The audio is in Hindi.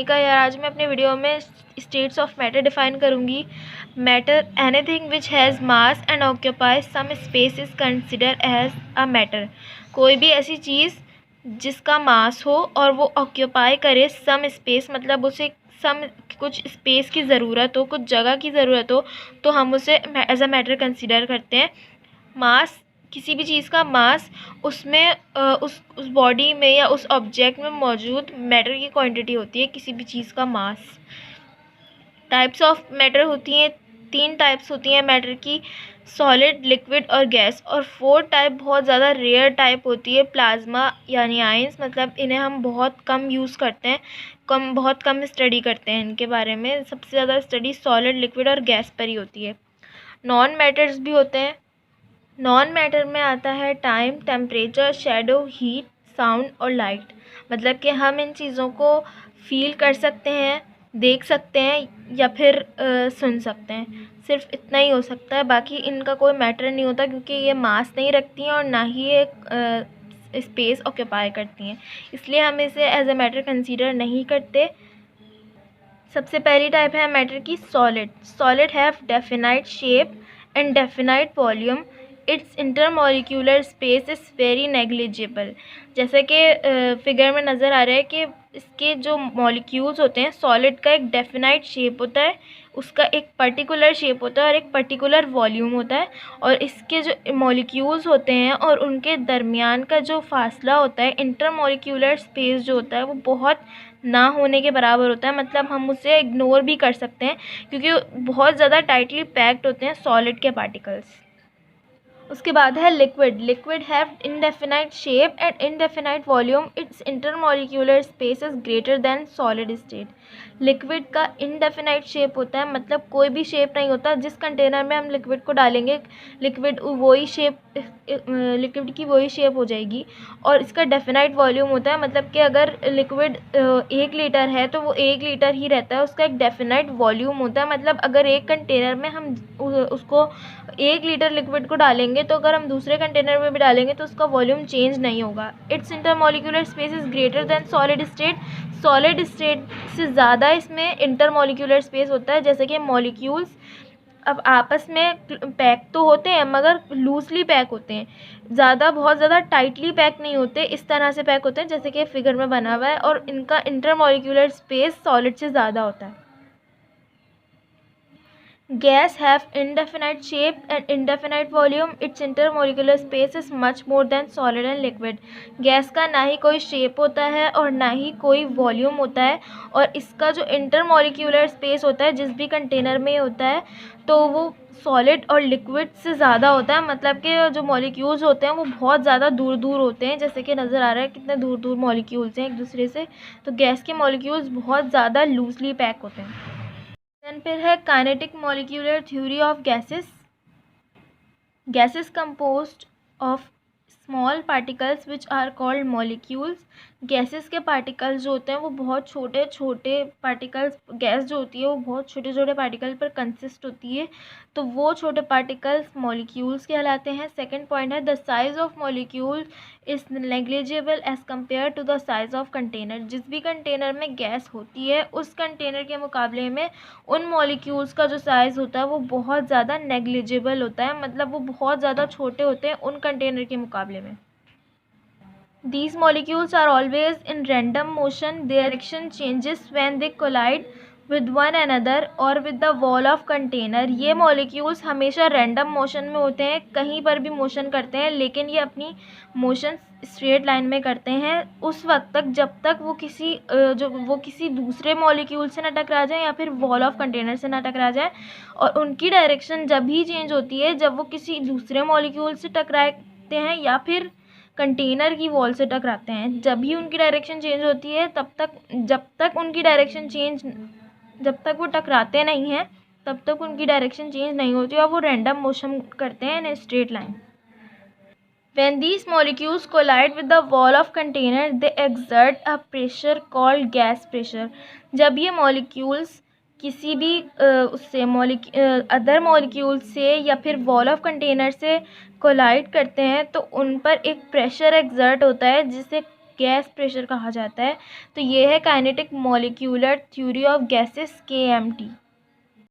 भूमिका यार। आज मैं अपने वीडियो में स्टेट्स ऑफ मैटर डिफाइन करूँगी। Matter, anything which has mass and occupies some space is consider as a matter. कोई भी ऐसी चीज़ जिसका मास हो और वो ऑक्यूपाई करे सम स्पेस, मतलब उसे सम कुछ स्पेस की ज़रूरत हो, कुछ जगह की ज़रूरत हो, तो हम उसे एज अ मैटर कंसिडर करते हैं। मास, किसी भी चीज़ का मास, उसमें उस बॉडी में या उस ऑब्जेक्ट में मौजूद मैटर की क्वांटिटी होती है किसी भी चीज़ का मास। टाइप्स ऑफ मैटर होती हैं, 3 टाइप्स होती हैं मैटर की, सॉलिड, लिक्विड और गैस। और 4 टाइप बहुत ज़्यादा रेयर टाइप होती है, प्लाज्मा यानी आयंस, मतलब इन्हें हम बहुत कम यूज़ करते हैं, बहुत कम स्टडी करते हैं इनके बारे में। सबसे ज़्यादा स्टडी सॉलिड, लिक्विड और गैस पर ही होती है। नॉन मैटर्स भी होते हैं। नॉन मैटर में आता है time, temperature, shadow, heat, sound और लाइट। मतलब कि हम इन चीज़ों को फील कर सकते हैं, देख सकते हैं या फिर सुन सकते हैं। सिर्फ इतना ही हो सकता है, बाकी इनका कोई मैटर नहीं होता, क्योंकि ये मास नहीं रखती हैं और ना ही ये स्पेस ऑक्यूपाई करती हैं, इसलिए हम इसे एज ए मैटर कंसीडर नहीं करते। सबसे पहली टाइप है मैटर की solid. Solid have definite shape and definite volume. It's intermolecular space is very negligible. जैसे कि फिगर में नज़र आ रहा है कि इसके जो मॉलिक्यूल्स होते हैं, सॉलिड का एक डेफिनाइट शेप होता है, उसका एक पर्टिकुलर शेप होता है और एक पर्टिकुलर वॉल्यूम होता है। और इसके जो मॉलिक्यूल्स होते हैं और उनके दरमियान का जो फासला होता है, इंटरमॉलिक्यूलर स्पेस जो होता है, वो बहुत ना होने के बराबर होता है। मतलब हम उसे इग्नोर भी कर सकते हैं, क्योंकि बहुत ज़्यादा टाइटली पैक्ड होते हैं सॉलिड के पार्टिकल्स। उसके बाद है liquid. Liquid have indefinite shape and indefinite volume. It's intermolecular space is greater than solid state. Liquid का इनडेफिनाइट शेप होता है, मतलब कोई भी शेप नहीं होता। जिस कंटेनर में हम लिक्विड को डालेंगे, लिक्विड की वही शेप हो जाएगी। और इसका डेफिनाइट वॉल्यूम होता है, मतलब कि अगर लिक्विड 1 लीटर है तो वो 1 लीटर ही रहता है, उसका एक डेफिनाइट वॉल्यूम होता है। मतलब अगर एक कंटेनर में हम उसको 1 लीटर लिक्विड को डालेंगे, तो अगर हम दूसरे कंटेनर में भी डालेंगे तो उसका वॉल्यूम चेंज नहीं होगा। It's intermolecular space is greater than solid state. Solid state से ज़्यादा इसमें इंटरमॉलिक्यूलर स्पेस होता है। जैसे कि मॉलिक्यूल्स अब आपस में पैक तो होते हैं, मगर लूजली पैक होते हैं, बहुत ज़्यादा टाइटली पैक नहीं होते। इस तरह से पैक होते हैं जैसे कि फिगर में बना हुआ है, और इनका इंटरमॉलिक्यूलर स्पेस सॉलिड से ज़्यादा होता है। Gas have indefinite shape and indefinite volume. Its intermolecular space is much more than solid and liquid. Gas का ना ही कोई शेप होता है और ना ही कोई वॉल्यूम होता है, और इसका जो इंटरमॉलिक्यूलर स्पेस होता है जिस भी कंटेनर में होता है, तो वो सॉलिड और लिक्विड से ज़्यादा होता है। मतलब कि जो मॉलिक्यूल्स होते हैं वो बहुत ज़्यादा दूर दूर होते हैं, जैसे कि नज़र आ रहा है कितने दूर दूर मॉलिक्यूल्स हैं एक दूसरे से। तो गैस के मॉलिक्यूल्स बहुत ज़्यादा लूजली पैक होते हैं। देन फिर है kinetic molecular theory of gases. Gases composed of small particles which are called molecules. Gases के पार्टिकल्स जो होते हैं वो बहुत छोटे छोटे पार्टिकल्स, गैस जो होती है वो बहुत छोटे छोटे पार्टिकल पर कंसिस्ट होती है, तो वो छोटे पार्टिकल्स मॉलिक्यूल्स कहलाते हैं। सेकंड पॉइंट है the size of molecule is negligible as compare to the size of container. जिस भी कंटेनर में गैस होती है, उस कंटेनर के मुकाबले में उन मॉलिक्यूल्स का जो साइज़ होता है वो बहुत ज़्यादा नेग्लिजिबल होता है, मतलब वो बहुत ज़्यादा छोटे होते हैं उन कंटेनर के मुकाबले में। These molecules are always in random motion. Their direction changes when they collide with one another or with the wall of container. ये molecules हमेशा random motion में होते हैं, कहीं पर भी motion करते हैं, लेकिन ये अपनी motion स्ट्रेट लाइन में करते हैं उस वक्त तक जब तक वो किसी दूसरे मॉलिक्यूल से ना टकरा जाए या फिर वॉल ऑफ कंटेनर से ना टकरा जाए। और उनकी डायरेक्शन जब ही चेंज होती है जब वो किसी दूसरे मॉलिक्यूल से टकराते हैं या फिर कंटेनर की वॉल से टकराते हैं। जब ही उनकी डायरेक्शन चेंज होती है जब तक उनकी डायरेक्शन चेंज, जब तक वो टकराते नहीं हैं तब तक उनकी डायरेक्शन चेंज नहीं होती और वो रैंडम मोशन करते हैं in straight line. When these molecules collide with the wall of container, they exert a pressure called gas pressure. जब ये molecules किसी भी उससे अदर मॉलिक्यूल से या फिर वॉल ऑफ कंटेनर से कोलाइड करते हैं तो उन पर एक प्रेशर एक्सर्ट होता है जिसे गैस प्रेशर कहा जाता है। तो ये है kinetic molecular theory of gases KMT।